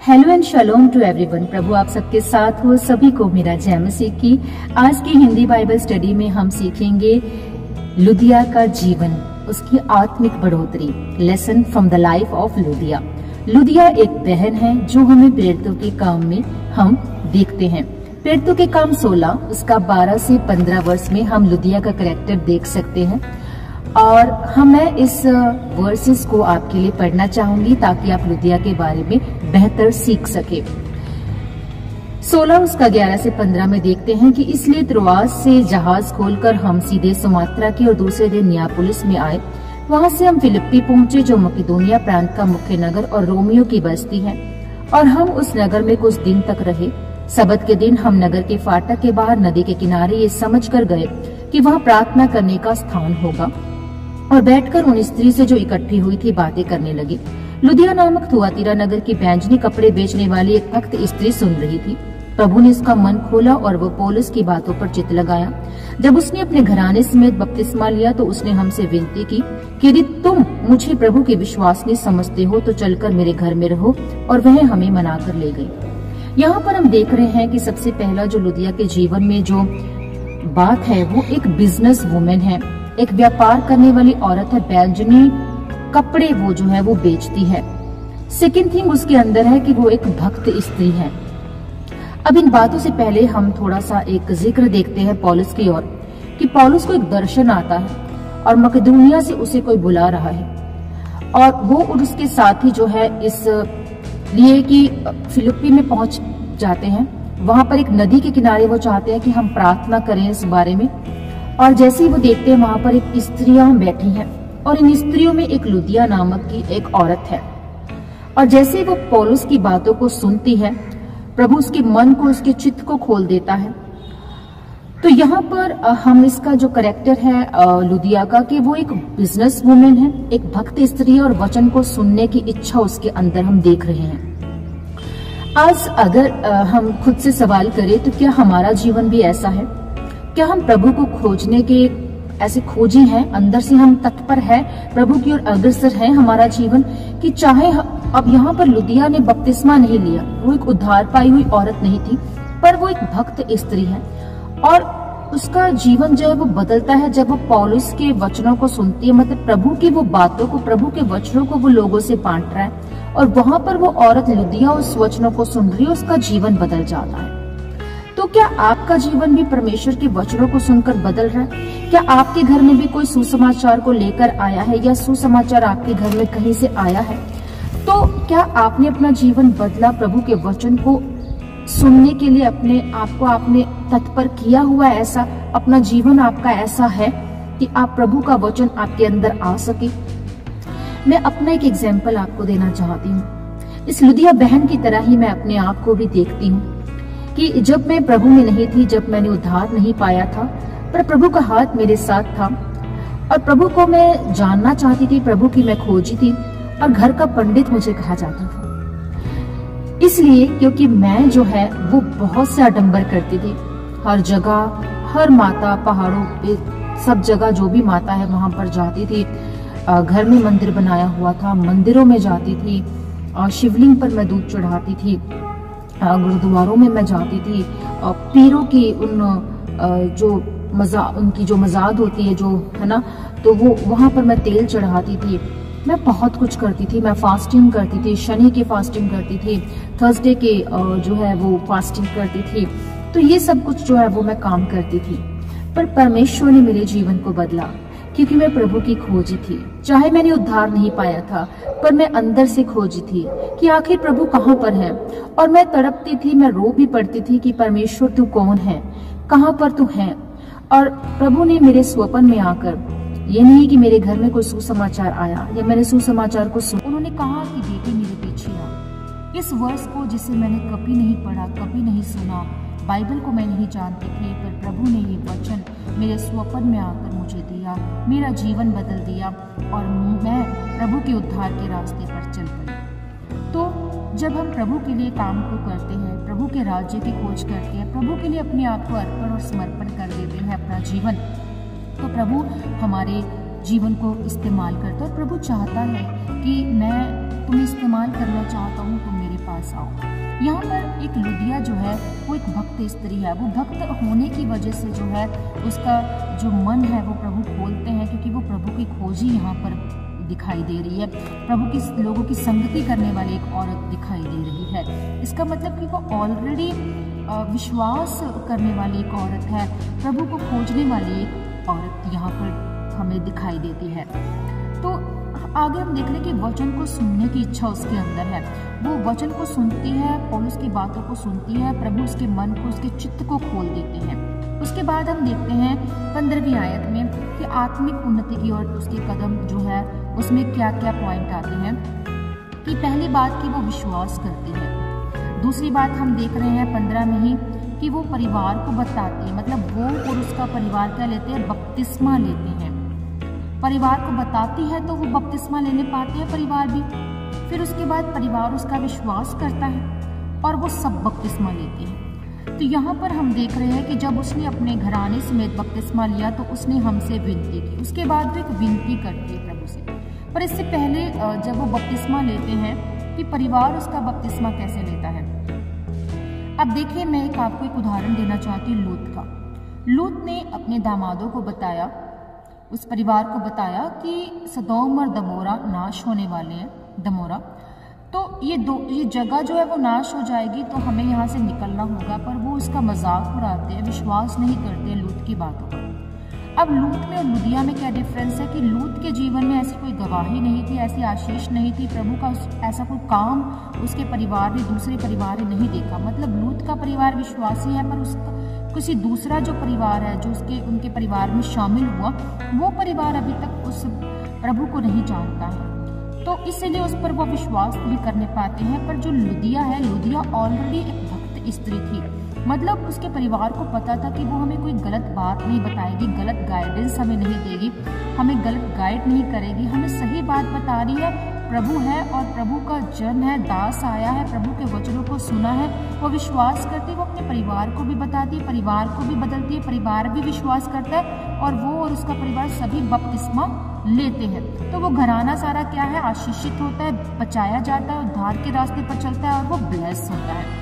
Hello and shalom to everyone. प्रभु आप सबके साथ हो। सभी को मेरा जय मसीह की। आज की हिंदी बाइबल स्टडी में हम सीखेंगे लुदिया का जीवन, उसकी आत्मिक बढ़ोतरी। Lesson from the life of Lydia. Lydia एक बहन है जो हमें प्रेरितों के काम में हम देखते हैं। प्रेरितों के काम 16 उसका 12 से 15 वर्ष में हम लुदिया का कैरेक्टर देख सकते हैं और मैं इस वर्सेस को आपके लिए पढ़ना चाहूंगी ताकि आप लुदिया के बारे में बेहतर सीख सके। 16 उसका 11 से 15 में देखते हैं कि इसलिए त्रोआस से जहाज खोलकर हम सीधे सुमात्रा के और दूसरे दिन नियापुलिस में आए। वहां से हम फिलिप्पी पहुंचे जो मकिदुनिया प्रांत का मुख्य नगर और रोमियो की बस्ती है, और हम उस नगर में कुछ दिन तक रहे। सबत के दिन हम नगर के फाटक के बाहर नदी के किनारे ये समझ कर गए कि वहाँ प्रार्थना करने का स्थान होगा, और बैठकर उन स्त्री से जो इकट्ठी हुई थी बातें करने लगे। लुदिया नामक थुआतीरा नगर की बैंजनी कपड़े बेचने वाली एक भक्त स्त्री सुन रही थी। प्रभु ने उसका मन खोला और वो पौलुस की बातों पर चित्त लगाया। जब उसने अपने घराने समेत बपतिस्मा लिया तो उसने हमसे विनती की कि यदि तुम मुझे प्रभु के विश्वासनी समझते हो तो चलकर मेरे घर में रहो, और वह हमें मनाकर ले गई। यहाँ पर हम देख रहे हैं कि सबसे पहला जो लुदिया के जीवन में जो बात है वो एक बिजनेस वुमेन है, एक व्यापार करने वाली औरत है। बैंजनी कपड़े वो जो है वो बेचती है। सेकंड थिंग उसके अंदर है कि वो एक भक्त स्त्री है। अब इन बातों से पहले हम थोड़ा सा एक जिक्र देखते हैं पौलुस की ओर, कि पौलुस को एक दर्शन आता है और मकिदुनिया से उसे कोई बुला रहा है, और वो और उसके साथी जो है इस लिए कि फिलिप्पी में पहुंच जाते हैं। वहां पर एक नदी के किनारे वो चाहते हैं कि हम प्रार्थना करें इस बारे में, और जैसे ही वो देखते हैं वहां पर एक स्त्रियां बैठी हैं, और इन स्त्रियों में एक लुदिया नामक की एक औरत है। और जैसे ही वो पौलुस की बातों को सुनती है, प्रभु उसके मन को, उसके चित्त को खोल देता है। तो यहाँ पर हम इसका जो कैरेक्टर है लुदिया का, कि वो एक बिजनेस वुमेन है, एक भक्त स्त्री है, और वचन को सुनने की इच्छा उसके अंदर हम देख रहे हैं। आज अगर हम खुद से सवाल करें तो क्या हमारा जीवन भी ऐसा है? क्या हम प्रभु को खोजने के ऐसे खोजी हैं, अंदर से हम तत्पर है, प्रभु की ओर अग्रसर है हमारा जीवन? कि चाहे अब यहाँ पर लुदिया ने बपतिस्मा नहीं लिया, वो एक उद्धार पाई हुई औरत नहीं थी, पर वो एक भक्त स्त्री है, और उसका जीवन जो है वो बदलता है जब वो पौलुस के वचनों को सुनती है। मतलब प्रभु की वो बातों को, प्रभु के वचनों को वो लोगों से बांट रहा है, और वहां पर वो औरत लुदिया उस वचनों को सुन रही है, उसका जीवन बदल जाता है। तो क्या आपका जीवन भी परमेश्वर के वचनों को सुनकर बदल रहा है? क्या आपके घर में भी कोई सुसमाचार को लेकर आया है, या सुसमाचार आपके घर में कहीं से आया है? तो क्या आपने अपना जीवन बदला? प्रभु के वचन को सुनने के लिए अपने आप को आपने तत्पर किया हुआ है? ऐसा अपना जीवन आपका ऐसा है कि आप प्रभु का वचन आपके अंदर आ सके? मैं अपना एक एग्जाम्पल आपको देना चाहती हूँ। इस लुदिया बहन की तरह ही मैं अपने आप को भी देखती हूँ कि जब मैं प्रभु में नहीं थी, जब मैंने उद्धार नहीं पाया था, पर प्रभु का हाथ मेरे साथ था, और प्रभु को मैं जानना चाहती थी, प्रभु की मैं खोजी थी, और घर का पंडित मुझे कहा जाता था। इसलिए क्योंकि मैं जो है वो बहुत से आडंबर करती थी। हर जगह, हर माता, पहाड़ों पे, सब जगह जो भी माता है वहां पर जाती थी। घर में मंदिर बनाया हुआ था, मंदिरों में जाती थी, और शिवलिंग पर मैं दूध चढ़ाती थी, गुरुद्वारों में मैं जाती थी, पीरों की उनकी जो मजाद होती है जो है ना, तो वो वहां पर मैं तेल चढ़ाती थी। मैं बहुत कुछ करती थी। मैं फास्टिंग करती थी, शनि की फास्टिंग करती थी, थर्सडे के जो है वो फास्टिंग करती थी। तो ये सब कुछ जो है वो मैं काम करती थी, पर परमेश्वर ने मेरे जीवन को बदला, क्योंकि मैं प्रभु की खोजी थी। चाहे मैंने उद्धार नहीं पाया था, पर मैं अंदर से खोजी थी कि आखिर प्रभु कहाँ पर है, और मैं तड़पती थी, मैं रो भी पड़ती थी कि परमेश्वर तू कौन है, कहाँ पर तू है। और प्रभु ने मेरे स्वप्न में आकर, ये नहीं कि मेरे घर में कोई सुसमाचार आया या मैंने सुसमाचार को सुना, उन्होंने कहा कि बेटी मेरे पीछे आ। इस वर्ष को जिसे मैंने कभी नहीं पढ़ा, कभी नहीं सुना, बाइबल को मैं नहीं जानती थी, पर प्रभु ने ये वचन मेरे स्वप्न में आकर मुझे दिया, मेरा जीवन बदल दिया, और मैं प्रभु के उद्धार के रास्ते पर चल पड़ी। तो जब हम प्रभु के लिए काम को करते हैं, प्रभु के राज्य की खोज करते हैं, प्रभु के लिए अपने आप को अर्पण और समर्पण कर देते हैं अपना जीवन, तो प्रभु हमारे जीवन को इस्तेमाल करता है। और प्रभु चाहता है कि मैं तुम्हें इस्तेमाल करना चाहता हूँ, तुम मेरे पास पास आओ। यहाँ पर एक लुदिया जो है वो एक भक्त स्त्री है। वो भक्त होने की वजह से जो है उसका जो मन है वो प्रभु खोलते हैं, क्योंकि वो प्रभु की खोजी यहाँ पर दिखाई दे रही है। प्रभु की लोगों की संगति करने वाली एक औरत दिखाई दे रही है। इसका मतलब कि वो ऑलरेडी विश्वास करने वाली एक औरत है, प्रभु को खोजने वाली एक औरत यहाँ पर हमें दिखाई देती है। तो आगे हम देख रहे हैं कि वचन को सुनने की इच्छा उसके अंदर है। वो वचन को सुनती है, पौलुस की बातों को सुनती है, प्रभु उसके मन को, उसके चित्त को खोल देते हैं। उसके बाद हम देखते हैं 15वीं आयत में कि आत्मिक उन्नति की ओर उसके कदम जो है उसमें क्या क्या पॉइंट आते हैं। कि पहली बात कि वो विश्वास करती है। दूसरी बात हम देख रहे हैं 15 में ही कि वो परिवार को बताती है, मतलब वो और उसका परिवार क्या लेते हैं, बपतिस्मा लेते हैं। परिवार को बताती है तो वो बपतिस्मा लेने पाते हैं परिवार भी। फिर उसके बाद परिवार उसका विश्वास करता है और वो सब बपतिस्मा लेते हैं। तो यहाँ पर हम देख रहे हैं कि जब उसने अपने घराने समेत बपतिस्मा लिया तो उसने हमसे विनती की। उसके बाद वो एक विनती करती है प्रभु से। पर इससे पहले जब वो बपतिस्मा लेते हैं कि परिवार उसका बपतिस्मा कैसे लेता है। अब देखिए, मैं आपको एक उदाहरण देना चाहती हूँ लूत का। लूत ने अपने दामादों को बताया, उस परिवार को बताया कि सदोम और दमोरा नाश होने वाले हैं। दमोरा तो ये जगह जो है वो नाश हो जाएगी, तो हमें यहाँ से निकलना होगा। पर वो उसका मजाक उड़ाते हैं, विश्वास नहीं करते लूत की बातों पर। अब लूत में और लुदिया में क्या डिफरेंस है कि लूत के जीवन में ऐसी कोई गवाही नहीं थी, ऐसी आशीष नहीं थी, प्रभु का ऐसा कोई काम उसके परिवार ने, दूसरे परिवार ने नहीं देखा। मतलब लूत का परिवार विश्वासी है, पर उसका किसी दूसरा जो परिवार है, जो उनके परिवार में शामिल हुआ, वो परिवार अभी तक उस प्रभु को नहीं जानता है, तो इसलिए उस पर वो विश्वास नहीं करने पाते हैं। पर जो लुदिया है, लुदिया ऑलरेडी एक भक्त स्त्री थी। मतलब उसके परिवार को पता था कि वो हमें कोई गलत बात नहीं बताएगी, गलत गाइडेंस हमें नहीं देगी, हमें गलत गाइड नहीं करेगी, हमें सही बात बता रही है। प्रभु है और प्रभु का जन है, दास आया है, प्रभु के वचनों को सुना है, वो विश्वास करती, वो अपने परिवार को भी बताती है, परिवार को भी बदलती है, परिवार भी विश्वास करता है और वो और उसका परिवार सभी बपतिस्मा लेते हैं। तो वो घराना सारा क्या है, आशीषित होता है, बचाया जाता है, उद्धार के रास्ते पर चलता है और वो ब्लेस होता है।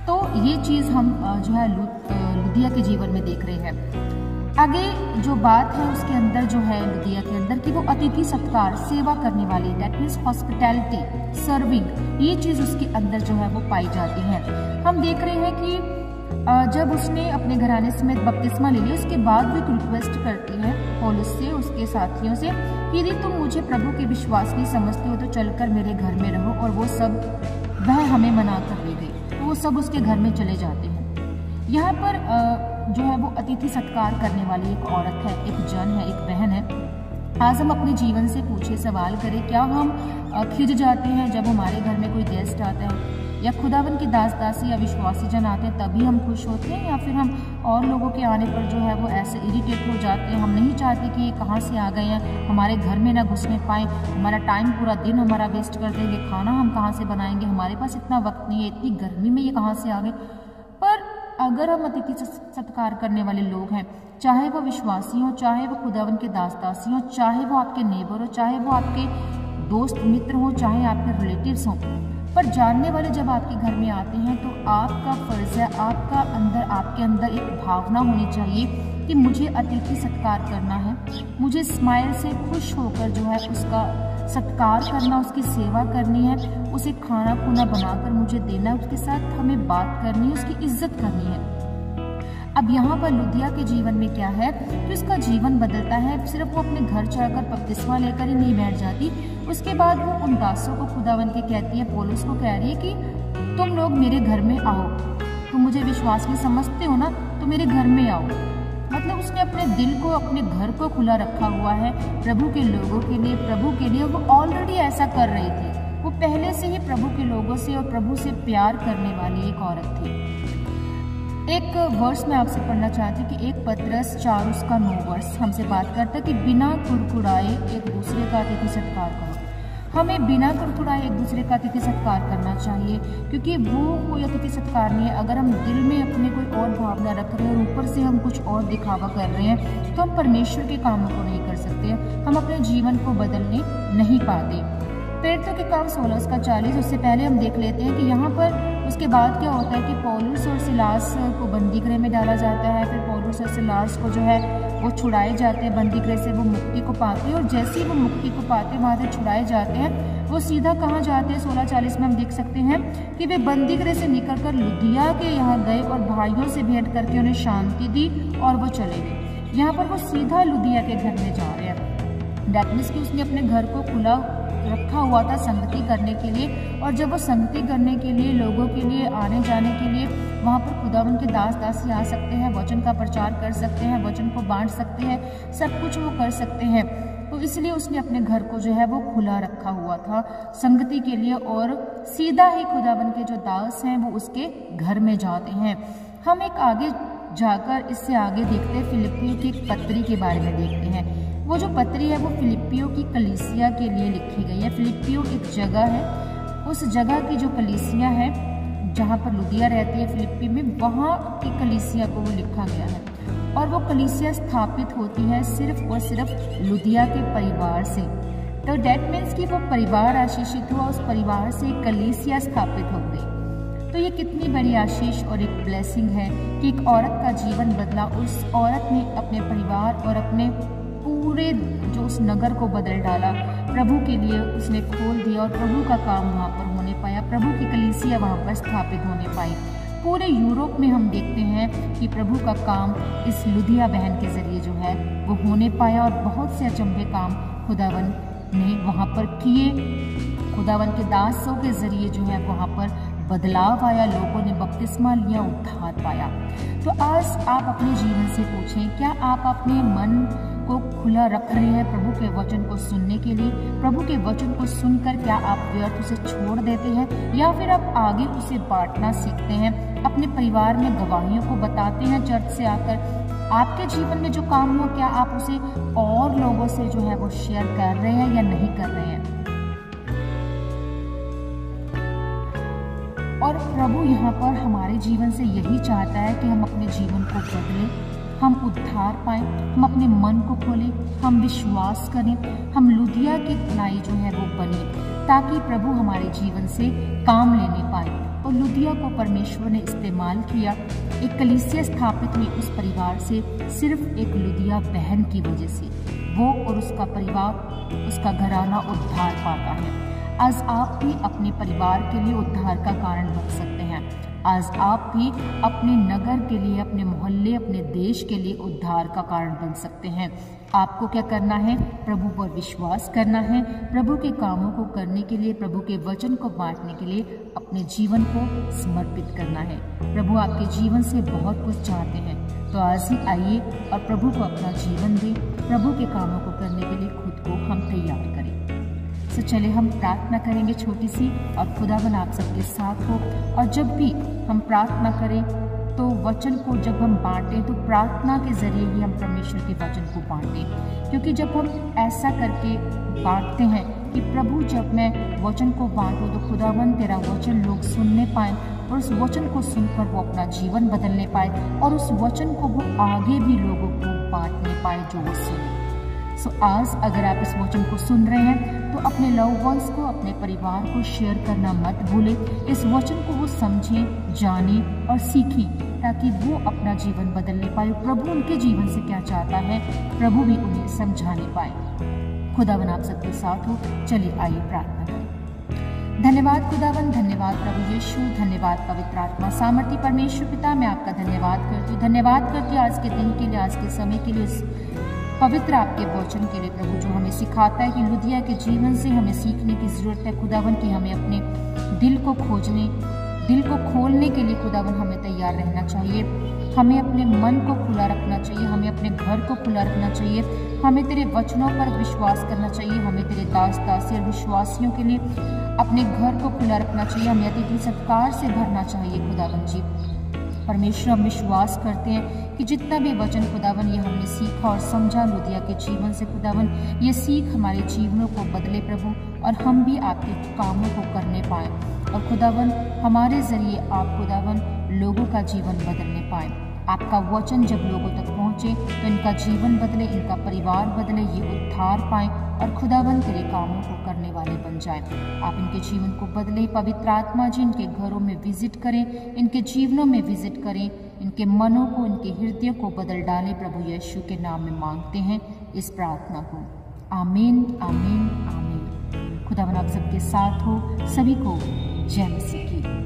तो ये चीज़ हम जो है लुदिया के जीवन में देख रहे हैं। आगे जो बात है उसके अंदर जो है लुदिया के अंदर कि वो अतिथि सत्कार, सेवा करने वाली, दैट मीन्स हॉस्पिटैलिटी, सर्विंग, ये चीज़ उसके अंदर जो है वो पाई जाती है। हम देख रहे हैं कि जब उसने अपने घराने समेत बपतिस्मा ले लिया, उसके बाद वो एक रिक्वेस्ट करती है पौलुस से, उसके साथियों से कि यदि तुम मुझे प्रभु के विश्वास नहीं समझते हो तो चलकर मेरे घर में रहो। और वो सब वह हमें मना कर ले गई, तो वो सब उसके घर में चले जाते हैं। यहाँ पर जो है वो अतिथि सत्कार करने वाली एक औरत है, एक जन है, एक बहन है। आज हम अपने जीवन से पूछे, सवाल करें, क्या हम खिज जाते हैं जब हमारे घर में कोई गेस्ट आता है, या खुदावन की दास दासी या विश्वासी जन आते हैं तभी हम खुश होते हैं, या फिर हम और लोगों के आने पर जो है वो ऐसे इरिटेट हो जाते हैं। हम नहीं चाहते कि ये कहाँ से आ गए हैं, हमारे घर में ना घुसने पाएँ, हमारा टाइम पूरा दिन हमारा वेस्ट कर देंगे, खाना हम कहाँ से बनाएंगे, हमारे पास इतना वक्त नहीं है, इतनी गर्मी में ये कहाँ से आ गए। पर अगर हम अतिथि सत्कार करने वाले लोग हैं, चाहे वो विश्वासी हो, चाहे वो खुदावन के दास दासी हो, चाहे वो आपके नेबर हो, चाहे वो आपके दोस्त मित्र हो, चाहे आपके रिलेटिव्स हों, पर जानने वाले जब आपके घर में आते हैं तो आपका फर्ज है, आपके अंदर एक भावना होनी चाहिए कि मुझे अतिथि सत्कार करना है, मुझे स्माइल से खुश होकर जो है उसका सत्कार करना, उसकी सेवा करनी है, उसे खाना खुना बनाकर मुझे देना है, उसके साथ हमें बात करनी है, उसकी इज्जत करनी है। अब यहाँ पर लुदिया के जीवन में क्या है कि उसका जीवन बदलता है। सिर्फ वो अपने घर जाकर बपतिस्मा लेकर ही नहीं बैठ जाती, उसके बाद वो उन दासों को खुदावन के कहती है, पौलुस को कह रही है कि तुम लोग मेरे घर में आओ, तुम मुझे विश्वास में समझते हो ना, तो मेरे घर में आओ। मतलब उसने अपने दिल को, अपने घर को खुला रखा हुआ है प्रभु के लोगों के लिए, प्रभु के लिए। वो ऑलरेडी ऐसा कर रही थी, वो पहले से ही प्रभु के लोगों से और प्रभु से प्यार करने वाली एक औरत थी। एक वर्स मैं आपसे पढ़ना चाहती हूँ कि 1 पतरस 4 उसका 9 वर्स हमसे बात करता है कि बिना कुड़कुड़ाए एक दूसरे का अतिथि सत्कार करो। हमें बिना कुड़कुड़ाए एक दूसरे का अतिथि सत्कार करना चाहिए, क्योंकि वो कोई अतिथि सत्कार नहीं है। अगर हम दिल में अपने कोई और भावना रख रहे हैं और ऊपर से हम कुछ और दिखावा कर रहे हैं तो हम परमेश्वर के कामों को नहीं कर सकते, हम अपने जीवन को बदलने नहीं पाते। प्रेरितों के काम 16:40। उससे पहले हम देख लेते हैं कि यहाँ पर उसके बाद क्या होता है कि पौलुस और सिलास को बंदी गृह में डाला जाता है। फिर पौलुस और सिलास को जो है वो छुड़ाए जाते हैं बंदी गृह से, वो मुक्ति को पाते हैं और जैसे ही वो मुक्ति को पाते हैं वहाँ से छुड़ाए जाते हैं, वो सीधा कहाँ जाते हैं 16:40 में हम देख सकते हैं कि वे बंदी गृह से निकलकर लुदिया के यहाँ गए और भाइयों से भेंट करके उन्हें शांति दी और वो चले गए। यहाँ पर वो सीधा लुदिया के घर में जा रहे हैं। दैट मीन्स कि उसने अपने घर को खुला रखा हुआ था संगति करने के लिए, और जब वो संगति करने के लिए लोगों के लिए आने जाने के लिए वहाँ पर खुदावन के दास दासी आ सकते हैं, वचन का प्रचार कर सकते हैं, वचन को बांट सकते हैं, सब कुछ वो कर सकते हैं। तो इसलिए उसने अपने घर को जो है वो खुला रखा हुआ था संगति के लिए, और सीधा ही खुदावन के जो दास हैं वो उसके घर में जाते हैं। हम एक आगे जाकर इससे आगे देखते हैं, फिलिप्पियों की एक पत्री के बारे में देखते हैं। वो जो पत्री है वो फिलिप्पियों की कलीसिया के लिए लिखी गई है। फिलिप्पियों एक जगह है, उस जगह की जो कलीसिया है जहाँ पर लुदिया रहती है फिलिप्पी में, वहाँ की कलीसिया को वो लिखा गया है। और वो कलीसिया स्थापित होती है सिर्फ और सिर्फ लुदिया के परिवार से। तो डैट मीन्स कि वो परिवार आशीषित हुआ, उस परिवार से एक कलीसिया स्थापित हो गई। तो ये कितनी बड़ी आशीष और एक ब्लेसिंग है कि एक औरत का जीवन बदला। उस औरत ने अपने परिवार और अपने पूरे जो उस नगर को बदल डाला, प्रभु के लिए उसने खोल दिया और प्रभु का काम वहाँ पर होने पाया, प्रभु की कलीसिया वहाँ पर स्थापित होने पाई। पूरे यूरोप में हम देखते हैं कि प्रभु का काम इस लुदिया बहन के जरिए जो है वो होने पाया, और बहुत से अचंभे काम खुदावन ने वहाँ पर किए। खुदावन के दासों के जरिए जो है वहाँ पर बदलाव आया, लोगों ने बपतिस्मा लिया, उद्धार पाया। तो आज आप अपने जीवन से पूछें, क्या आप अपने मन को खुला रख रहे हैं प्रभु के वचन को सुनने के लिए? प्रभु के वचन को सुनकर क्या आप व्यर्थ उसे छोड़ देते हैं, या फिर आप आगे उसे बांटना सीखते हैं, अपने परिवार में गवाहियों को बताते हैं? चर्च से आकर आपके जीवन में जो काम हुआ, क्या आप उसे और लोगों से जो है वो शेयर कर रहे हैं या नहीं कर रहे हैं? और प्रभु यहाँ पर हमारे जीवन से यही चाहता है कि हम अपने जीवन को बदलें, हम उद्धार पाएं, हम अपने मन को खोलें, हम विश्वास करें, हम लुदिया की नाई जो है वो बने, ताकि प्रभु हमारे जीवन से काम लेने पाए। और लुदिया को परमेश्वर ने इस्तेमाल किया, एक कलीसिया स्थापित हुई उस परिवार से, सिर्फ एक लुदिया बहन की वजह से वो और उसका परिवार, उसका घराना उद्धार पाता है। आज आप भी अपने परिवार के लिए उद्धार का कारण बन सकते हैं। आज आप भी अपने नगर के लिए, अपने मोहल्ले, अपने देश के लिए उद्धार का कारण बन सकते हैं। आपको क्या करना है? प्रभु पर विश्वास करना है, प्रभु के कामों को करने के लिए, प्रभु के वचन को बांटने के लिए अपने जीवन को समर्पित करना है। प्रभु आपके जीवन से बहुत कुछ चाहते हैं, तो आज ही आइए और प्रभु को अपना जीवन दें। प्रभु के कामों को करने के लिए खुद को हम तैयार करें। तो चले हम प्रार्थना करेंगे छोटी सी, और खुदावन आप सबके साथ हो। और जब भी हम प्रार्थना करें तो वचन को जब हम बांटें तो प्रार्थना के जरिए ही हम परमेश्वर के वचन को बांटें, क्योंकि जब हम ऐसा करके बांटते हैं कि प्रभु जब मैं वचन को बांटूं तो खुदावन तेरा वचन लोग सुनने पाएँ, और उस वचन को सुनकर वो अपना जीवन बदलने पाए, और उस वचन को वो आगे भी लोगों को बांटने पाए जो वो सुने। सो आज अगर आप इस वचन को सुन रहे हैं तो अपने लव वंस को, अपने परिवार को शेयर करना मत भूलें। इस वचन को वो समझें, जानें और सीखें, ताकि वो अपना जीवन बदलने पाए। प्रभु उनके जीवन से क्या चाहता है प्रभु भी उन्हें समझाने पाए। खुदावन आप सबके साथ हो। चलिए आइए प्रार्थना करें। धन्यवाद खुदावन, धन्यवाद प्रभु यीशु, धन्यवाद पवित्र आत्मा सामर्थी परमेश्वर पिता, मैं आपका धन्यवाद करती हूँ। धन्यवाद करती हूँ आज के दिन के लिए, आज के समय के लिए, पवित्र आपके वचन के लिए प्रभु, जो हमें सिखाता है कि लुदिया के जीवन से हमें सीखने की जरूरत है खुदावन, कि हमें अपने दिल को खोजने, दिल को खोलने के लिए खुदावन हमें तैयार रहना चाहिए। हमें अपने मन को खुला रखना चाहिए, हमें अपने घर को खुला रखना चाहिए, हमें तेरे वचनों पर विश्वास करना चाहिए, हमें तेरे दास दासी और विश्वासियों के लिए अपने घर को खुला रखना चाहिए, हमें अतिथि सत्कार से भरना चाहिए खुदावन जी। परमेश्वर हम विश्वास करते हैं कि जितना भी वचन खुदावन ये हमने सीखा और समझा लुदिया के जीवन से खुदावन, ये सीख हमारे जीवनों को बदले प्रभु, और हम भी आपके कामों को करने पाएँ, और खुदावन हमारे जरिए आप खुदावन लोगों का जीवन बदलने पाएँ। आपका वचन जब लोगों तक पहुँचे पहुँचे तो इनका जीवन बदले, इनका परिवार बदले, ये उद्धार पाएं और खुदावन के लिए कामों को करने वाले बन जाएं। आप इनके जीवन को बदलें। पवित्र आत्मा जी इनके घरों में विजिट करें, इनके जीवनों में विजिट करें, इनके मनों को, इनके हृदय को बदल डालें। प्रभु यीशु के नाम में मांगते हैं इस प्रार्थना को। आमीन, आमीन, आमीन। खुदावन आप सबके साथ हो। सभी को जय मसीह की।